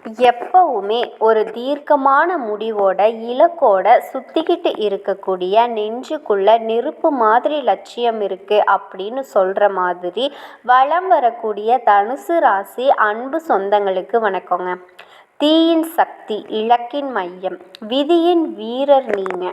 எப்பவுமே ஒரு தீர்க்கமான முடிவோட இலக்கோட சுத்திக்கிட்டு இருக்கக்கூடிய நெஞ்சுக்குள்ள நெருப்பு மாதிரி லட்சியம் இருக்கு அப்படின்னு சொல்ற மாதிரி வலம் வரக்கூடிய தனுசு ராசி அன்பு சொந்தங்களுக்கு வணக்கங்க. தீயின் சக்தி, இலக்கின் மையம், விதியின் வீரர் நீங்க.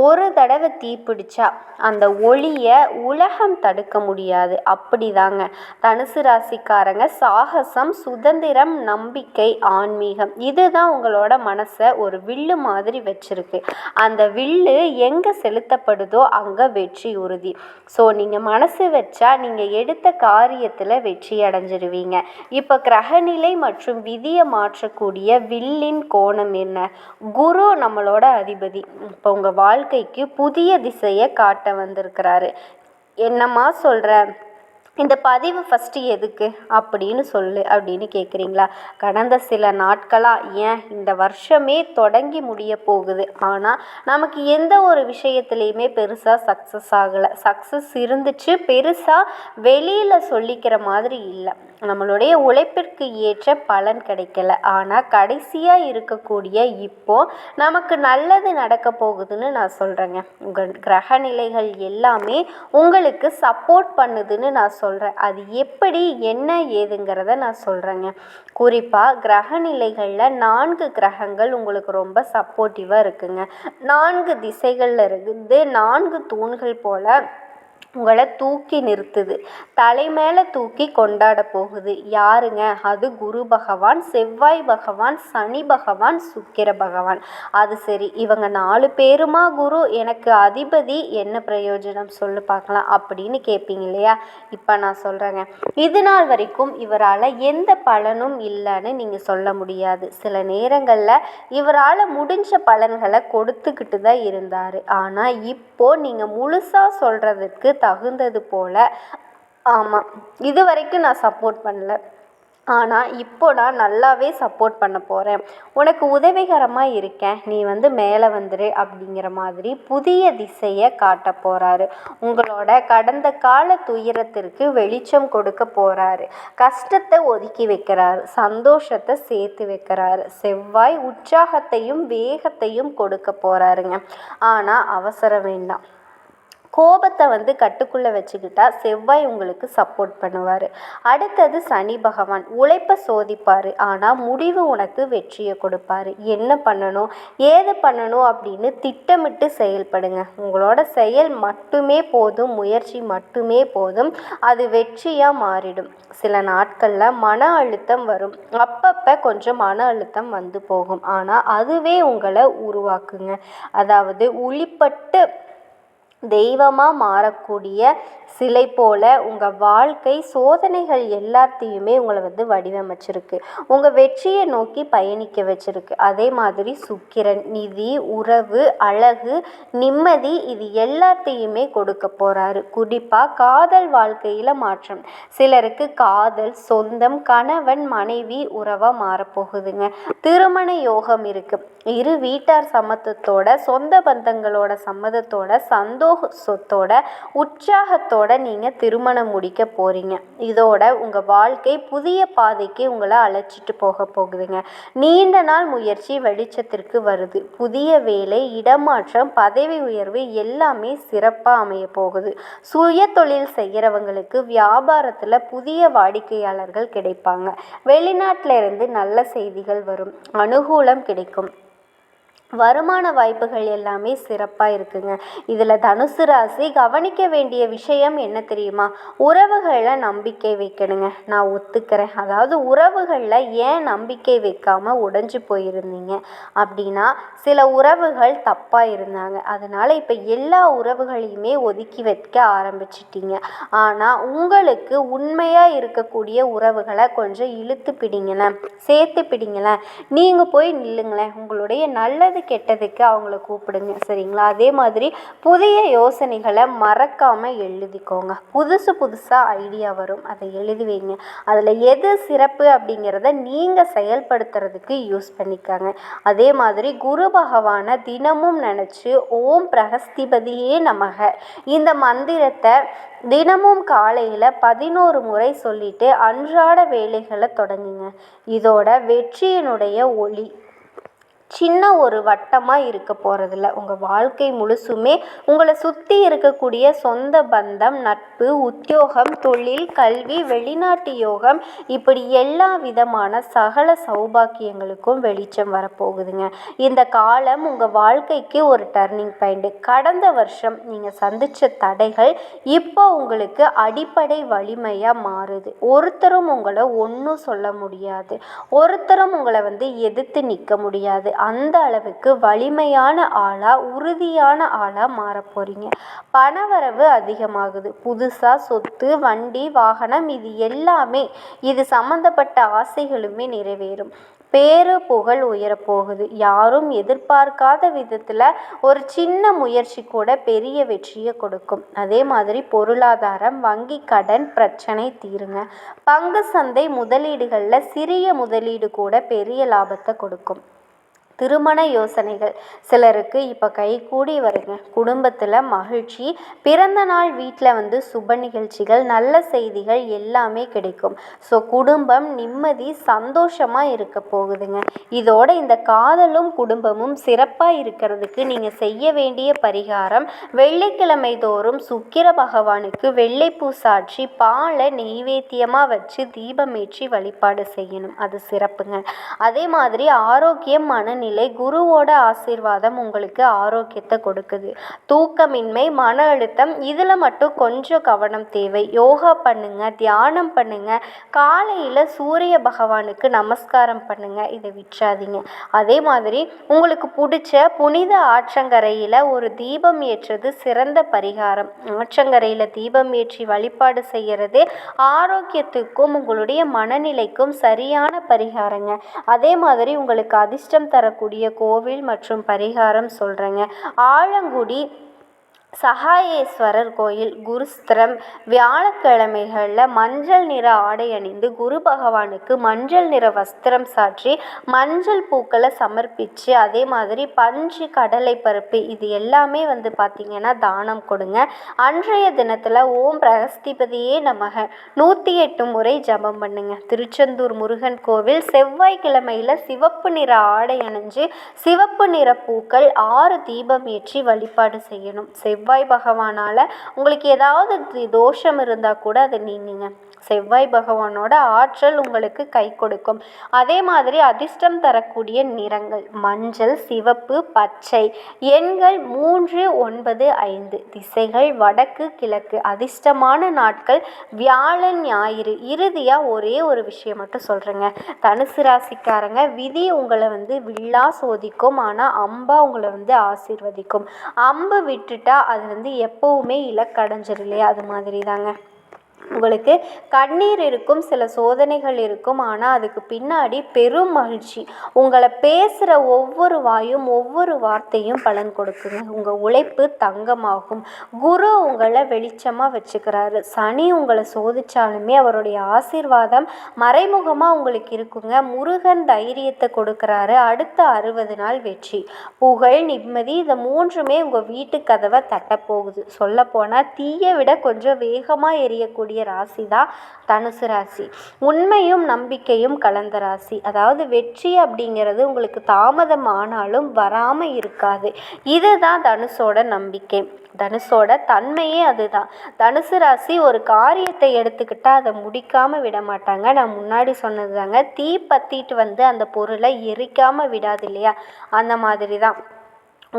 ஒரு தடவை தீப்பிடிச்சா அந்த ஒளியை உலகம் தடுக்க முடியாது. அப்படிதாங்க தனுசு ராசிக்காரங்க சாகசம், சுதந்திரம், நம்பிக்கை, ஆன்மீகம் இதுதான் உங்களோட மனசை ஒரு வில்லு மாதிரி வச்சிருக்கு. அந்த வில்லு எங்கே செலுத்தப்படுதோ அங்கே வெற்றி உறுதி. ஸோ நீங்கள் மனசு வச்சா நீங்கள் எடுத்த காரியத்தில் வெற்றி அடைஞ்சிருவீங்க. இப்போ கிரகநிலை மற்றும் விதியை மாற்றக்கூடிய வில்லின் கோணம் என்ன? குரு நம்மளோட அதிபதி. இப்போ உங்கள் வாழ்க்கைக்கு புதிய திசையை காட்ட வந்திருக்கிறாரு. என்னம்மா சொல்கிற, இந்த பதிவு ஃபஸ்ட்டு எதுக்கு அப்படின்னு சொல்லு அப்படின்னு கேட்குறீங்களா? கடந்த சில நாட்களாக, ஏன் இந்த வருஷமே தொடங்கி முடிய போகுது, ஆனால் நமக்கு எந்த ஒரு விஷயத்துலையுமே பெருசாக சக்ஸஸ் ஆகலை. சக்ஸஸ் இருந்துச்சு, பெருசாக வெளியில் சொல்லிக்கிற மாதிரி இல்லை. நம்மளுடைய உழைப்பிற்கு ஏற்ற பலன் கிடைக்கல. ஆனால் கடைசியாக இருக்கக்கூடிய இப்போது நமக்கு நல்லது நடக்க போகுதுன்னு நான் சொல்கிறேங்க. உங்கள் கிரகநிலைகள் எல்லாமே உங்களுக்கு சப்போர்ட் பண்ணுதுன்னு நான் சொல்கிறேன். அது எப்படி, என்ன ஏதுங்கிறத நான் சொல்கிறேங்க. குறிப்பாக கிரகநிலைகளில் 4 கிரகங்கள் உங்களுக்கு ரொம்ப சப்போர்ட்டிவாக இருக்குங்க. 4 திசைகளில் இருந்து 4 தூண்கள் போல் உங்களை தூக்கி நிறுத்துது. தலை மேலே தூக்கி கொண்டாட போகுது. யாருங்க அது? குரு பகவான், செவ்வாய் பகவான், சனி பகவான், சுக்கிர பகவான். அது சரி, இவங்க 4 பேருமா குரு எனக்கு அதிபதி, என்ன பிரயோஜனம் சொல்லு பார்க்கலாம் அப்படின்னு கேட்பீங்க இல்லையா? இப்போ நான் சொல்கிறேங்க. இது நாள் வரைக்கும் இவரால் எந்த பலனும் இல்லைன்னு நீங்கள் சொல்ல முடியாது. சில நேரங்களில் இவரால் முடிஞ்ச பலன்களை கொடுத்துக்கிட்டு தான் இருந்தார். ஆனால் இப்போது நீங்கள் முழுசாக சொல்கிறதுக்கு தகுந்தது போல், ஆமாம் இது வரைக்கும் நான் சப்போர்ட் பண்ணல, ஆனால் இப்போ நான் நல்லாவே சப்போர்ட் பண்ண போகிறேன், உனக்கு உதவிகரமாக இருக்கேன், நீ மேலே வந்துரு அப்படிங்கிற மாதிரி புதிய திசையை காட்ட போகிறாரு. உங்களோட கடந்த கால துயரத்திற்கு வெளிச்சம் கொடுக்க போகிறாரு. கஷ்டத்தை ஒதுக்கி வைக்கிறாரு, சந்தோஷத்தை சேர்த்து வைக்கிறாரு. செவ்வாய் உற்சாகத்தையும் வேகத்தையும் கொடுக்க போகிறாருங்க. ஆனால் அவசரம் வேண்டாம். கோபத்தை கட்டுக்குள்ளே வச்சுக்கிட்டா செவ்வாய் உங்களுக்கு சப்போர்ட் பண்ணுவார். அடுத்தது சனி பகவான் உழைப்பை சோதிப்பார். ஆனால் முடிவு உனக்கு வெற்றியை கொடுப்பார். என்ன பண்ணணும், ஏது பண்ணணும் அப்படின்னு திட்டமிட்டு செயல்படுங்க. உங்களோட செயல் மட்டுமே போதும், முயற்சி மட்டுமே போதும், அது வெற்றியாக மாறிடும். சில நாட்களில் மன அழுத்தம் வரும். அப்பப்போ கொஞ்சம் மன அழுத்தம் வந்து போகும். ஆனால் அதுவே உங்களை உருவாக்குங்க. அதாவது உளிப்பட்டு தெய்வமாக மாறக்கூடிய சிலை போல் உங்கள் வாழ்க்கை சோதனைகள் எல்லாத்தையுமே உங்களை வடிவமைச்சிருக்கு. உங்கள் வெற்றியை நோக்கி பயணிக்க வச்சிருக்கு. அதே மாதிரி சுக்கிரன் நிதி, உறவு, அழகு, நிம்மதி இது எல்லாத்தையுமே கொடுக்க போகிறாரு. குறிப்பாக காதல் வாழ்க்கையில் மாற்றம். சிலருக்கு காதல், சொந்தம், கணவன் மனைவி உறவாக மாறப்போகுதுங்க. திருமண யோகம் இருக்குது. இரு வீட்டார் சம்மதத்தோட, சொந்த பந்தங்களோட சம்மதத்தோட, சந்தோஷத்தோட, உற்சாகத்தோட நீங்கள் திருமணம் முடிக்க போகிறீங்க. இதோட உங்கள் வாழ்க்கை புதிய பாதைக்கு உங்களை அழைச்சிட்டு போக போகுதுங்க. நீண்ட நாள் முயற்சி வெளிச்சத்திற்கு வருது. புதிய வேலை, இடமாற்றம், பதவி உயர்வு எல்லாமே சிறப்பாக அமைய போகுது. சுய தொழில் செய்கிறவங்களுக்கு வியாபாரத்தில் புதிய வாடிக்கையாளர்கள் கிடைப்பாங்க. வெளிநாட்டில் இருந்து நல்ல செய்திகள் வரும். அனுகூலம் கிடைக்கும். வருமான வாய்ப்புகள் எல்லாமே சிறப்பாக இருக்குங்க. இதில் தனுசு ராசி கவனிக்க வேண்டிய விஷயம் என்ன தெரியுமா? உறவுகளில் நம்பிக்கை வைக்கணுங்க. நான் ஒத்துக்கிறேன். அதாவது உறவுகளில் ஏன் நம்பிக்கை வைக்காமல் உடைஞ்சு போயிருந்தீங்க அப்படின்னா, சில உறவுகள் தப்பாக இருந்தாங்க. அதனால் இப்போ எல்லா உறவுகளையுமே ஒதுக்கி வைக்க ஆரம்பிச்சிட்டீங்க. ஆனால் உங்களுக்கு உண்மையாக இருக்கக்கூடிய உறவுகளை கொஞ்சம் இழுத்து பிடிங்களேன், சேர்த்து பிடிங்களேன். நீங்கள் போய் நில்லுங்களேன். உங்களுடைய நல்லது கெட்டதுக்கு அவங்கள கூப்பிடுங்க, சரிங்களா? அதே மாதிரி புதிய யோசனைகளை மறக்காமல் எழுதிக்கோங்க. புதுசாக ஐடியா வரும், அதை எழுதி வைங்க. அதில் எது சிறப்பு அப்படிங்கிறத நீங்கள் செயல்படுத்துறதுக்கு யூஸ் பண்ணிக்காங்க. அதே மாதிரி குரு பகவானை தினமும் நினச்சி ஓம் பிரகஸ்திபதியே நமக இந்த மந்திரத்தை தினமும் காலையில் 11 முறை சொல்லிட்டு அன்றாட வேலைகளை தொடங்குங்க. இதோட வெற்றியினுடைய ஒளி சின்ன ஒரு வட்டமாக இருக்க போகிறதில்ல. உங்கள் வாழ்க்கை முழுசுமே உங்களை சுற்றி இருக்கக்கூடிய சொந்த பந்தம், நட்பு, உத்தியோகம், தொழில், கல்வி, வெளிநாட்டு யோகம், இப்படி எல்லா விதமான சகல சௌபாக்கியங்களுக்கும் வெளிச்சம் வரப்போகுதுங்க. இந்த காலம் உங்கள் வாழ்க்கைக்கு ஒரு டர்னிங் பாயிண்ட். கடந்த வருஷம் நீங்கள் சந்தித்த தடைகள் இப்போ உங்களுக்கு அடிப்படை வலிமையாக மாறுது. ஒருத்தரும் உங்களை ஒன்றும் சொல்ல முடியாது, ஒருத்தரும் உங்களை எதிர்த்து நிற்க முடியாது. அந்த அளவுக்கு வலிமையான ஆளாக, உறுதியான ஆளாக மாற போகிறீங்க. பணவரவு அதிகமாகுது. புதுசாக சொத்து, வண்டி, வாகனம், இது சம்மந்தப்பட்ட ஆசைகளுமே நிறைவேறும். பேரு புகழ் உயரப்போகுது. யாரும் எதிர்பார்க்காத விதத்தில் ஒரு சின்ன முயற்சி கூட பெரிய வெற்றியை கொடுக்கும். அதே மாதிரி பொருளாதாரம், வங்கி கடன் பிரச்சனை தீருங்க. பங்கு சந்தை முதலீடுகளில் சிறிய முதலீடு கூட பெரிய லாபத்தை கொடுக்கும். திருமண யோசனைகள் சிலருக்கு இப்போ கைகூடி வருங்க. குடும்பத்தில் மகிழ்ச்சி, பிறந்த நாள் வீட்டில் சுப நிகழ்ச்சிகள், நல்ல செய்திகள் எல்லாமே கிடைக்கும். ஸோ குடும்பம் நிம்மதி சந்தோஷமாக இருக்க போகுதுங்க. இதோட இந்த காதலும் குடும்பமும் சிறப்பாக இருக்கிறதுக்கு நீங்கள் செய்ய வேண்டிய பரிகாரம், வெள்ளிக்கிழமை தோறும் சுக்கிர பகவானுக்கு வெள்ளைப்பூ சாற்றி பாலை நெய்வேத்தியமாக வச்சு தீபமேற்றி வழிபாடு செய்யணும். அது சிறப்புங்க. அதே மாதிரி ஆரோக்கியம், மனநிலை, குருவோட ஆசீர்வாதம் உங்களுக்கு ஆரோக்கியத்தை கொடுக்குது. தூக்கமின்மை, மன அழுத்தம், இதில் மட்டும் கொஞ்சம் கவனம் தேவை. யோகா பண்ணுங்க, தியானம் பண்ணுங்க, காலையில் சூரிய பகவானுக்கு நமஸ்காரம் பண்ணுங்க, இதை விட்டுறாதீங்க. அதே மாதிரி உங்களுக்கு பிடிச்ச புனித ஆற்றங்கரையில் ஒரு தீபம் ஏற்றுறது சிறந்த பரிகாரம். ஆற்றங்கரையில் தீபம் ஏற்றி வழிபாடு செய்கிறது ஆரோக்கியத்துக்கும் உங்களுடைய மனநிலைக்கும் சரியான பரிகாரங்க. அதே மாதிரி உங்களுக்கு அதிர்ஷ்டம் தரக்கூடிய கோவில் மற்றும் பரிகாரம் சொல்கிறேங்க. ஆலங்குடி சகாயேஸ்வரர் கோயில், குருஸ்திரம், வியாழக்கிழமைகளில் மஞ்சள் நிற ஆடை அணிந்து குரு பகவானுக்கு மஞ்சள் நிற வஸ்திரம் சாற்றி மஞ்சள் பூக்களை சமர்ப்பித்து, அதே மாதிரி பஞ்சு, கடலை பருப்பு, இது எல்லாமே பார்த்திங்கன்னா தானம் கொடுங்க. அன்றைய தினத்தில் ஓம் பிரகஸ்திபதியே நமக 108 முறை ஜபம் பண்ணுங்க. திருச்செந்தூர் முருகன் கோவில் செவ்வாய்க்கிழமையில் சிவப்பு நிற ஆடை அணிஞ்சு சிவப்பு நிற பூக்கள் 6 தீபம் ஏற்றி வழிபாடு செய்யணும். செவ்வாய் பகவானால் உங்களுக்கு ஏதாவது தோஷம் இருந்தால் கூட அதை நீங்குங்க. செவ்வாய் பகவானோட ஆற்றல் உங்களுக்கு கை கொடுக்கும். அதே மாதிரி அதிர்ஷ்டம் தரக்கூடிய நிறங்கள் மஞ்சள், சிவப்பு, பச்சை. எண்கள் 3, 9, 5. திசைகள் வடக்கு, கிழக்கு. அதிர்ஷ்டமான நாட்கள் வியாழன், ஞாயிறு. இறுதியாக ஒரே ஒரு விஷயம் மட்டும் சொல்கிறேங்க. தனுசு ராசிக்காரங்க, விதி உங்களை வில்லா சோதிக்கும், ஆனால் அம்பா உங்களை ஆசீர்வதிக்கும். அம்பு விட்டுட்டா அது எப்பவுமே இலக்கடைஞ்சிரு இல்லையா? அது மாதிரி தாங்க. உங்களுக்கு கண்ணீர் இருக்கும், சில சோதனைகள் இருக்கும், ஆனால் அதுக்கு பின்னாடி பெரும் மகிழ்ச்சி. உங்களை பேசுகிற ஒவ்வொரு வாயும் ஒவ்வொரு வார்த்தையும் பலன் கொடுக்குங்க. உங்கள் உழைப்பு தங்கமாகும். குரு உங்களை வெளிச்சமாக வச்சுக்கிறாரு. சனி உங்களை சோதிச்சாலுமே அவருடைய ஆசீர்வாதம் மறைமுகமாக உங்களுக்கு இருக்குங்க. முருகன் தைரியத்தை கொடுக்குறாரு. அடுத்த 60 நாள் வெற்றி, புகழ், நிம்மதி, இந்த 3மே உங்கள் வீட்டு கதவை தட்டப்போகுது. சொல்லப்போனால் தீயை விட கொஞ்சம் வேகமாக எரியக்கூடிய ராசி தான் தனுசு ராசி. உண்மையும் நம்பிக்கையும் கலந்த ராசி. அதாவது வெற்றி அப்படிங்கிறது உங்களுக்கு தாமதம் ஆனாலும் வராமல் இருக்காது. இதுதான் தனுசோட நம்பிக்கை. தனுசோட தன்மையே அதுதான். தனுசு ராசி ஒரு காரியத்தை எடுத்துக்கிட்டால் அதை முடிக்காமல் விட மாட்டாங்க. நான் முன்னாடி சொன்னது தாங்க, தீ பற்றிட்டு அந்த பொருளை எரிக்காமல் விடாது இல்லையா? அந்த மாதிரி தான்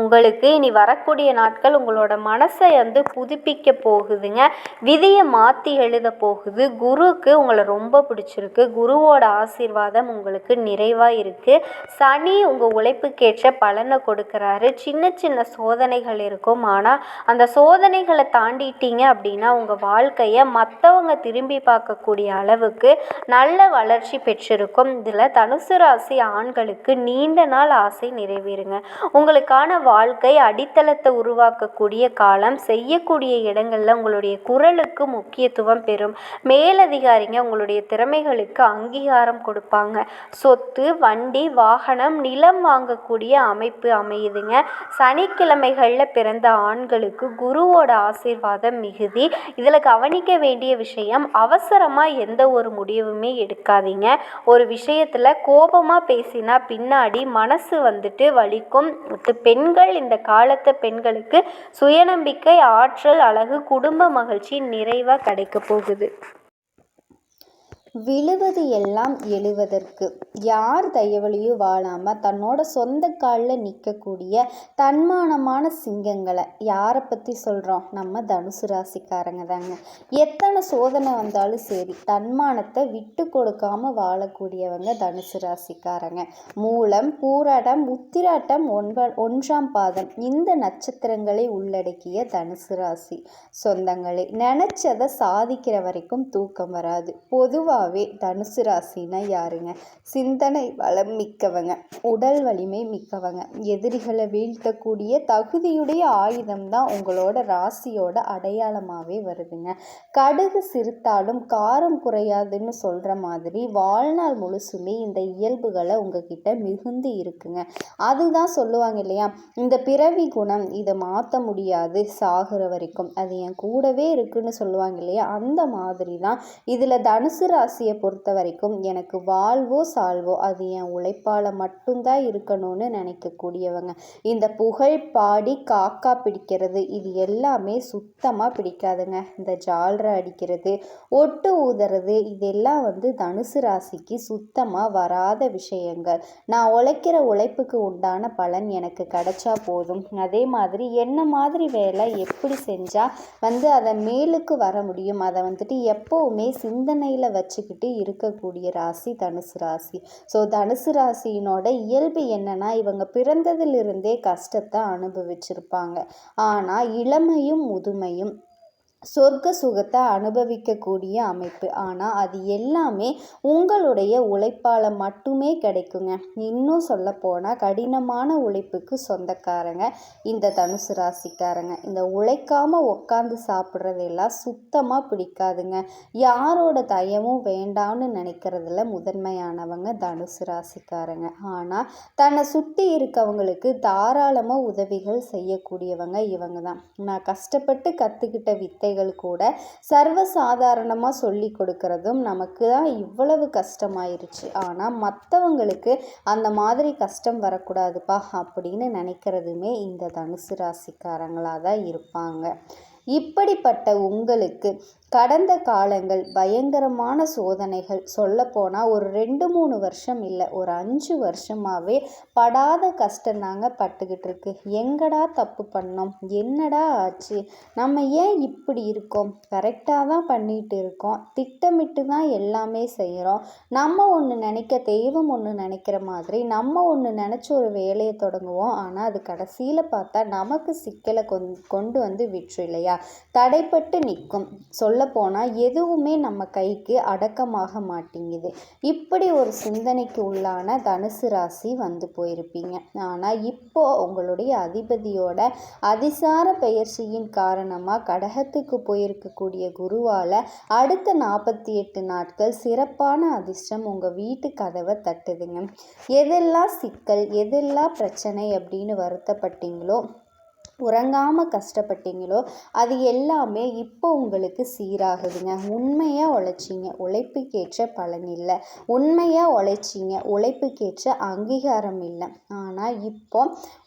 உங்களுக்கு இனி வரக்கூடிய நாட்கள் உங்களோட மனசை புதுப்பிக்க போகுதுங்க. விதியை மாற்றி எழுத போகுது. குருவுக்கு உங்களை ரொம்ப பிடிச்சிருக்கு. குருவோட ஆசீர்வாதம் உங்களுக்கு நிறைவாக இருக்குது. சனி உங்கள் உழைப்புக்கேற்ற பலனை கொடுக்குறாரு. சின்ன சின்ன சோதனைகள் இருக்கும். ஆனால் அந்த சோதனைகளை தாண்டிட்டீங்க அப்படின்னா உங்கள் வாழ்க்கையை மற்றவங்க திரும்பி பார்க்கக்கூடிய அளவுக்கு நல்ல வளர்ச்சி பெற்றிருக்கும். இதில் தனுசு ராசி ஆண்களுக்கு நீண்ட நாள் ஆசை நிறைவேறுங்க. உங்களுக்கான வாழ்க்கை அடித்தளத்தை உருவாக்கக்கூடிய காலம். செய்யக்கூடிய இடங்களில் உங்களுடைய குரலுக்கு முக்கியத்துவம் பெறும். மேலதிகாரிங்க உங்களுடைய திறமைகளுக்கு அங்கீகாரம் கொடுப்பாங்க. சொத்து, வண்டி, வாகனம், நிலம் வாங்கக்கூடிய அமைப்பு அமையுதுங்க. சனிக்கிழமைகளில் பிறந்த ஆண்களுக்கு குருவோட ஆசீர்வாதம் மிகுதி. இதில் கவனிக்க வேண்டிய விஷயம், அவசரமாக எந்த ஒரு முடிவுமே எடுக்காதீங்க. ஒரு விஷயத்தில் கோபமாக பேசினா பின்னாடி மனசு வலிக்கும். பெண்கள் இந்த காலத்து பெண்களுக்கு சுயநம்பிக்கை, ஆற்றல், அழகு, குடும்ப மகிழ்ச்சி நிறைவாக கிடைக்க போகுது. விழுவது எல்லாம் எழுவதற்கு. யார் தயவுலையும் வாழாமல் தன்னோட சொந்த காலில் நிற்கக்கூடிய தன்மானமான சிங்கங்களை யாரை பற்றி சொல்கிறோம்? நம்ம தனுசு ராசிக்காரங்க தாங்க. எத்தனை சோதனை வந்தாலும் சரி தன்மானத்தை விட்டு கொடுக்காமல் வாழக்கூடியவங்க தனுசு ராசிக்காரங்க. மூலம், பூராடம், உத்திராட்டம், ஒன்றாம் பாதம் இந்த நட்சத்திரங்களை உள்ளடக்கிய தனுசு ராசி சொந்தங்களே, நினச்சதை சாதிக்கிற வரைக்கும் தூக்கம் வராது. பொதுவாக தனுசு ராசினா யாருங்க? சிந்தனை வளம் மிக்கவங்க, உடல் வலிமை மிக்கவங்க, எதிரிகளை வீழ்த்தக்கூடிய தகுதியுடைய ஆயுதம் தான் உங்களோட ராசியோட அடையாளமாகவே வருதுங்க. கடுகு சிரித்தாலும் காரம் குறையாதுன்னு சொல்கிற மாதிரி வாழ்நாள் முழுசுமே இந்த இயல்புகளை உங்ககிட்ட மிகுந்து இருக்குங்க. அதுதான் சொல்லுவாங்க இல்லையா, இந்த பிறவி குணம் இதை மாற்ற முடியாது, சாகுற வரைக்கும் அது என் கூடவே இருக்குன்னு சொல்லுவாங்க இல்லையா, அந்த மாதிரி தான் இதில் தனுசு ராசியை பொறுத்த வரைக்கும் எனக்கு வாழ்வோ சால்வோ அது என் உழைப்பால் மட்டும்தான் இருக்கணும்னு நினைக்கக்கூடியவங்க. இந்த புகழ் பாடி காக்கா பிடிக்கிறது இது எல்லாமே சுத்தமாக பிடிக்காதுங்க. இந்த ஜால்ரை அடிக்கிறது, ஒட்டு ஊதுறது இதெல்லாம் தனுசு ராசிக்கு சுத்தமாக வராத விஷயங்கள். நான் உழைக்கிற உழைப்புக்கு உண்டான பலன் எனக்கு கிடைச்சா போதும். அதே மாதிரி என்ன மாதிரி வேலை எப்படி செஞ்சால் அதை மேலுக்கு வர முடியும், அதை எப்போவுமே சிந்தனையில் வச்சுக்கிட்டு இருக்கக்கூடிய ராசி தனுசு ராசி. ஸோ தனுசு ராசியினோட இயல்பு என்னன்னா, இவங்க பிறந்ததிலிருந்தே கஷ்டத்தை அனுபவிச்சிருப்பாங்க. ஆனால் இளமையும் முதுமையும் சொர்க்க சுகத்தை அனுபவிக்கக்கூடிய அமைப்பு. ஆனால் அது எல்லாமே உங்களுடைய உழைப்பால் மட்டுமே கிடைக்குங்க. இன்னும் சொல்லப்போனால் கடினமான உழைப்புக்கு சொந்தக்காரங்க இந்த தனுசு ராசிக்காரங்க. இந்த உழைக்காமல் உட்காந்து சாப்பிட்றதெல்லாம் சுத்தமாக பிடிக்காதுங்க. யாரோட தயவும் வேண்டாம்னு நினைக்கிறதுல முதன்மையானவங்க தனுசு ராசிக்காரங்க. ஆனால் தன்னை சுற்றி இருக்கவங்களுக்கு தாராளமாக உதவிகள் செய்யக்கூடியவங்க இவங்க தான். நான் கஷ்டப்பட்டு கற்றுக்கிட்ட வித்தை கூட சர்வசாதாரணமாக சொல்லி கொடுக்கறதும் நமக்கு தான் இவ்வளவு கஷ்டமாயிருச்சு. ஆனால் மற்றவங்களுக்கு அந்த மாதிரி கஷ்டம் வரக்கூடாதுப்பா அப்படின்னு நினைக்கிறதுமே இந்த தனுசு ராசிக்காரங்களாக தான் இருப்பாங்க. இப்படிப்பட்ட உங்களுக்கு கடந்த காலங்கள் பயங்கரமான சோதனைகள், சொல்லப்போனால் ஒரு 2-3 வருஷம் இல்லை, ஒரு 5 வருஷமாகவே படாத கஷ்டம் நாங்கள் பட்டுக்கிட்டு இருக்கு. எங்கடா தப்பு பண்ணோம், என்னடா ஆச்சு, நம்ம ஏன் இப்படி இருக்கோம், கரெக்டாக தான் பண்ணிட்டு இருக்கோம், திட்டமிட்டு தான் எல்லாமே செய்கிறோம், நம்ம ஒன்று நினைக்க தெய்வம் ஒன்று நினைக்கிற மாதிரி நம்ம ஒன்று நினச்சி ஒரு வேலையை தொடங்குவோம். ஆனால் அது கடைசியில் பார்த்தா நமக்கு சிக்கலை கொண்டு விற்று இல்லையா, தடைப்பட்டு நிற்கும். சொல்லப்போனால் எதுவுமே நம்ம கைக்கு அடக்கமாக மாட்டேங்குது. இப்படி ஒரு சிந்தனைக்கு உள்ளான தனுசு ராசி போயிருப்பீங்க. ஆனால் இப்போ உங்களுடைய அதிபதியோட அதிசார பெயர்ச்சியின் காரணமாக கடகத்துக்கு போயிருக்கக்கூடிய குருவால் அடுத்த 48 நாட்கள் சிறப்பான அதிர்ஷ்டம் உங்கள் வீட்டு கதவை தட்டுதுங்க. எதெல்லாம் சிக்கல், எதெல்லாம் பிரச்சனை அப்படின்னு வருத்தப்பட்டீங்களோ உறங்காமல் கஷ்டப்பட்டீங்களோ அது எல்லாமே இப்போ உங்களுக்கு சீராகுதுங்க. உண்மையாக உழைச்சிங்க, உழைப்புக்கேற்ற பலன் இல்லை. உண்மையாக உழைச்சிங்க, உழைப்புக்கேற்ற அங்கீகாரம் இல்லை. ஆனால் இப்போ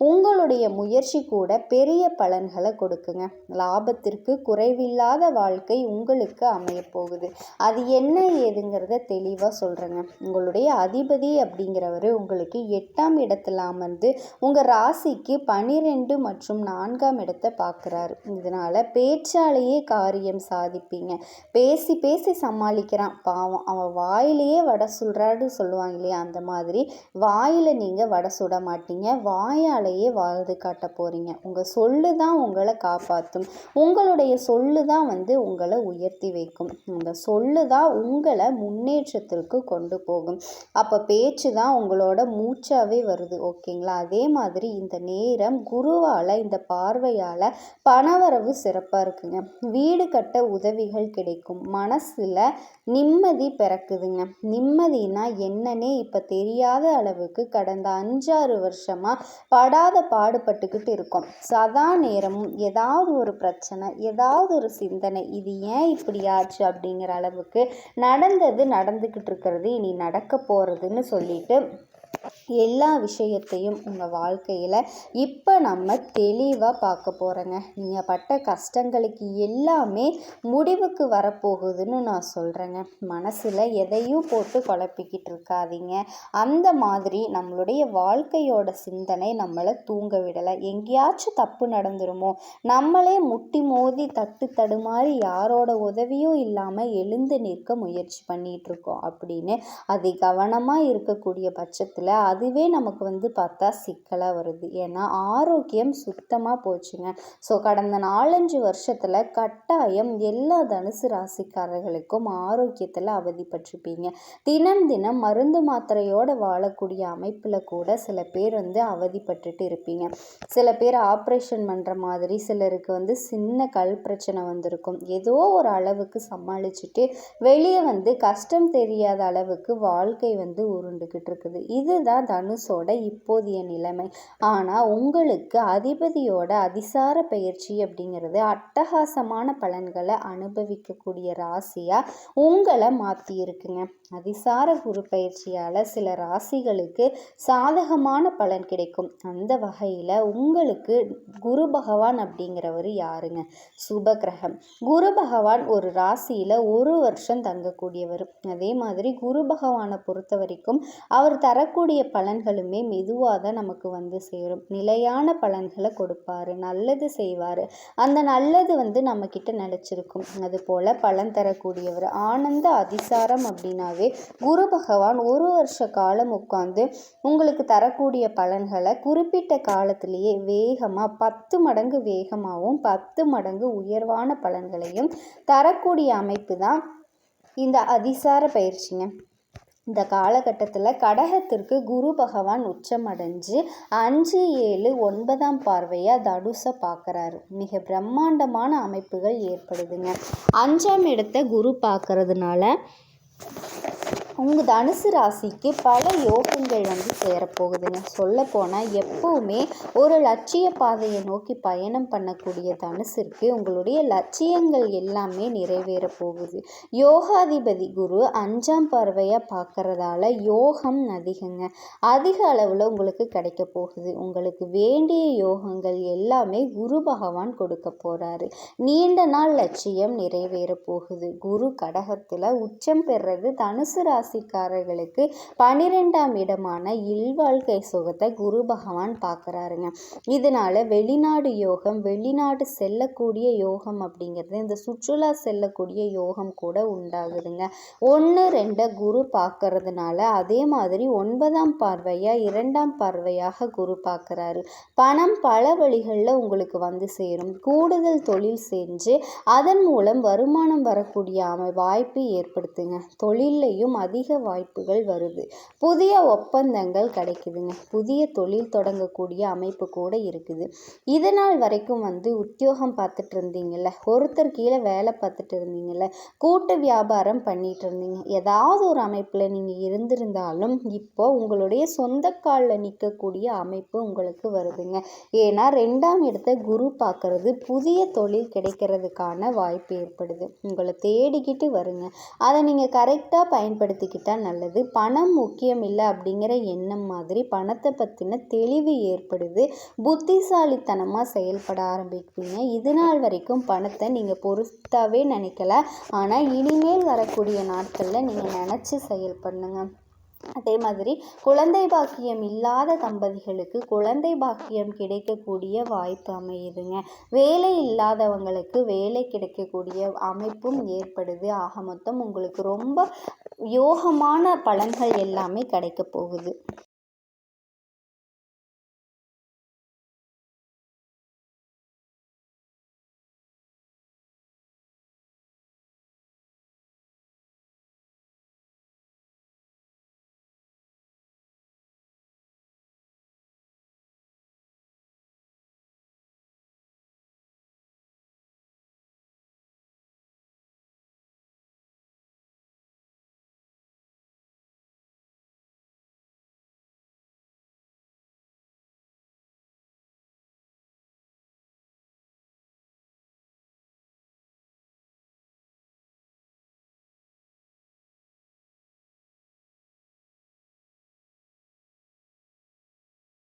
உங்களுடைய முயற்சி கூட பெரிய பலன்களை கொடுக்குங்க. லாபத்திற்கு குறைவில்லாத வாழ்க்கை உங்களுக்கு அமையப்போகுது. அது என்ன ஏதுங்கிறத தெளிவாக சொல்கிறேங்க. உங்களுடைய அதிபதி அப்படிங்கிறவர் உங்களுக்கு 8ஆம் இடத்துல அமர்ந்து உங்கள் ராசிக்கு 12 மற்றும் 4ஆம் இடத்தை பார்க்குறாரு. இதனால் பேச்சாலேயே காரியம் சாதிப்பீங்க. பேசி பேசி சமாளிக்கிறான் பாவம், அவன் வாயிலேயே வடை சுடுறான்னு சொல்லுவாங்க இல்லையா, அந்த மாதிரி வாயில் நீங்கள் வடை சுட மாட்டீங்க, வாயாலேயே வாழ்ந்து காட்ட போகிறீங்க. உங்கள் சொல்லு தான் உங்களை காப்பாற்றும். உங்களுடைய சொல்லு தான் உங்களை உயர்த்தி வைக்கும். இந்த சொல்லு தான் உங்களை முன்னேற்றத்திற்கு கொண்டு போகும். அப்போ பேச்சு தான் உங்களோட மூச்சாவே வருது. ஓகேங்களா? அதே மாதிரி இந்த நேரம் குருவால், இந்த பார்வையால் பணவரவு சிறப்பாக இருக்குங்க. வீடு கட்ட உதவிகள் கிடைக்கும். மனசில் நிம்மதி பிறக்குதுங்க. நிம்மதினா என்னன்னே இப்போ தெரியாத அளவுக்கு கடந்த 5-6 வருஷமாக படாத பாடுபட்டுக்கிட்டு இருக்கோம். சதா நேரமும் ஏதாவது ஒரு பிரச்சனை, ஏதாவது ஒரு சிந்தனை, இது ஏன் இப்படி ஆச்சு அப்படிங்கிற அளவுக்கு நடந்துக்கிட்டு இருக்கிறது, இனி நடக்க போகிறதுன்னு சொல்லிட்டு எல்லா விஷயத்தையும் உங்கள் வாழ்க்கையில் இப்போ நம்ம தெளிவாக பார்க்க போகிறோங்க. நீங்கள் பட்ட கஷ்டங்களுக்கு எல்லாமே முடிவுக்கு வரப்போகுதுன்னு நான் சொல்கிறேங்க. மனசில் எதையும் போட்டு குழப்பிக்கிட்டு இருக்காதீங்க. அந்த மாதிரி நம்மளுடைய வாழ்க்கையோட சிந்தனை நம்மளை தூங்க விடலை. எங்கேயாச்சும் தப்பு நடந்துருமோ, நம்மளே முட்டி மோதி தடுமாறி யாரோட உதவியும் இல்லாமல் எழுந்து நிற்க முயற்சி பண்ணிகிட்டு இருக்கோம் அப்படின்னு அது கவனமாக இருக்கக்கூடிய பட்சத்தில் அதுவே நமக்கு பார்த்தா சிக்கலாக வருது. ஏன்னா ஆரோக்கியம் சுத்தமாக போச்சுங்க. ஸோ கடந்த 4-5 வருஷத்தில் கட்டாயம் எல்லா தனுசு ராசிக்காரர்களுக்கும் ஆரோக்கியத்தில் அவதிப்பட்டிருப்பீங்க. தினம் மருந்து மாத்திரையோடு வாழக்கூடிய அமைப்பில் கூட சில பேர் அவதிப்பட்டுட்டு இருப்பீங்க. சில பேர் ஆப்ரேஷன் பண்ணுற மாதிரி, சிலருக்கு சின்ன கல் பிரச்சனை வந்திருக்கும். ஏதோ ஒரு அளவுக்கு சமாளிச்சுட்டு வெளியே கஷ்டம் தெரியாத அளவுக்கு வாழ்க்கை உருண்டுக்கிட்டு இருக்குது. இதுதான் தனுஷோட இப்போதைய நிலைமை. ஆனால் உங்களுக்கு அதிபதியோட அதிசார பயிற்சி அப்படிங்கிறது அட்டகாசமான பலன்களை அனுபவிக்கக்கூடிய ராசியாக உங்களை மாற்றி இருக்குங்க. அதிசார குரு பயிற்சியால் சில ராசிகளுக்கு சாதகமான பலன் கிடைக்கும். அந்த வகையில் உங்களுக்கு குரு பகவான் அப்படிங்கிறவர் யாருங்க? சுப கிரகம். குரு பகவான் ஒரு ராசியில் 1 வருஷம் தங்கக்கூடியவர். அதே மாதிரி குரு பகவானை பொறுத்த வரைக்கும் அவர் தரக்கூடிய பலன்களுமே மெதுவாக தான் நமக்கு சேரும். நிலையான பலன்களை கொடுப்பாரு, நல்லது செய்வார். அந்த நல்லது நம்மக்கிட்ட நிலச்சிருக்கும். அதுபோல் பலன் தரக்கூடியவர். ஆனந்த அதிசாரம் அப்படின்னாவே குரு பகவான் 1 வருஷ காலம் உட்காந்து உங்களுக்கு தரக்கூடிய பலன்களை குறிப்பிட்ட காலத்திலேயே வேகமாக 10 மடங்கு வேகமாகவும் 10 மடங்கு உயர்வான பலன்களையும் தரக்கூடிய அமைப்பு தான் இந்த அதிசார பயிற்சிங்க. இந்த காலகட்டத்தில் கடகத்திற்கு குரு பகவான் உச்சமடைஞ்சு 5, 7, 9ஆம் பார்வையாக தனுசை பார்க்குறாரு. மிக பிரம்மாண்டமான அமைப்புகள் ஏற்படுதுங்க. 5ஆம் இடத்தை குரு பார்க்கறதுனால உங்கள் தனுசு ராசிக்கு பல யோகங்கள் சேரப்போகுதுங்க. சொல்லப்போனால் எப்போவுமே ஒரு லட்சிய பாதையை நோக்கி பயணம் பண்ணக்கூடிய தனுசிற்கு உங்களுடைய லட்சியங்கள் எல்லாமே நிறைவேற போகுது. யோகாதிபதி குரு 5ஆம் பார்வையாக பார்க்கறதால யோகம் அதிக அளவில் உங்களுக்கு கிடைக்க போகுது. உங்களுக்கு வேண்டிய யோகங்கள் எல்லாமே குரு பகவான் கொடுக்க போகிறாரு. நீண்ட நாள் லட்சியம் நிறைவேற போகுது. குரு கடகத்தில் உச்சம் பெறுறது தனுசு ராசிக்காரர்களுக்கு 12ஆம் இடமான இல்வாழ்க்கை சுகத்தை குரு பகவான் பார்க்குறாருங்க. இதனால் வெளிநாடு யோகம், வெளிநாடு செல்லக்கூடிய யோகம் அப்படிங்கிறது, இந்த சுற்றுலா செல்லக்கூடிய யோகம் கூட உண்டாகுதுங்க. 1, 2 குரு பார்க்கறதுனால அதே மாதிரி 9ஆம் பார்வையாக 2ஆம் பார்வையாக குரு பார்க்குறாரு. பணம் பல வழிகளில் உங்களுக்கு சேரும். கூடுதல் தொழில் செஞ்சு அதன் மூலம் வருமானம் வரக்கூடிய வாய்ப்பு ஏற்படுத்துங்க. தொழிலையும் அதிக அதிக வாய்ப்புகள் வருது. புதிய ஒப்பந்தங்கள் கிடைக்குதுங்க. புதிய தொழில் தொடங்கக்கூடிய அமைப்பு கூட இருக்குது. இது நாள் வரைக்கும் உத்தியோகம் பார்த்துட்டு இருந்தீங்கல்ல, ஒருத்தர் கீழே வேலை பார்த்துட்டு இருந்தீங்கல்ல, கூட்டு வியாபாரம் பண்ணிட்டு இருந்தீங்க, ஏதாவது ஒரு அமைப்பில் நீங்கள் இருந்திருந்தாலும் இப்போ உங்களுடைய சொந்த காலில் நிற்கக்கூடிய அமைப்பு உங்களுக்கு வருதுங்க. ஏன்னா 2ஆம் இடத்தை குரு பார்க்கறது புதிய தொழில் கிடைக்கிறதுக்கான வாய்ப்பு ஏற்படுது. உங்களை தேடிக்கிட்டு வருங்க. அதை நீங்கள் கரெக்டாக பயன்படுத்திக்கிட்டால் நல்லது. பணம் முக்கியம் இல்லை அப்படிங்கிற எண்ணம் மாதிரி பணத்தை பற்றின தெளிவு ஏற்படுது. புத்திசாலித்தனமாக செயல்பட ஆரம்பிப்பீங்க. இது நாள் வரைக்கும் பணத்தை நீங்கள் பொறுத்தாவே நினைக்கல, ஆனால் இனிமேல் வரக்கூடிய நாட்களில் நீங்கள் நினச்சி செயல்படுங்க. அதே மாதிரி குழந்தை பாக்கியம் இல்லாத தம்பதிகளுக்கு குழந்தை பாக்கியம் கிடைக்கக்கூடிய வாய்ப்பு அமையுதுங்க. வேலை இல்லாதவங்களுக்கு வேலை கிடைக்கக்கூடிய அமைப்பும் ஏற்படுது. ஆக மொத்தம் உங்களுக்கு ரொம்ப யோகமான பலன்கள் எல்லாமே கிடைக்க போகுது.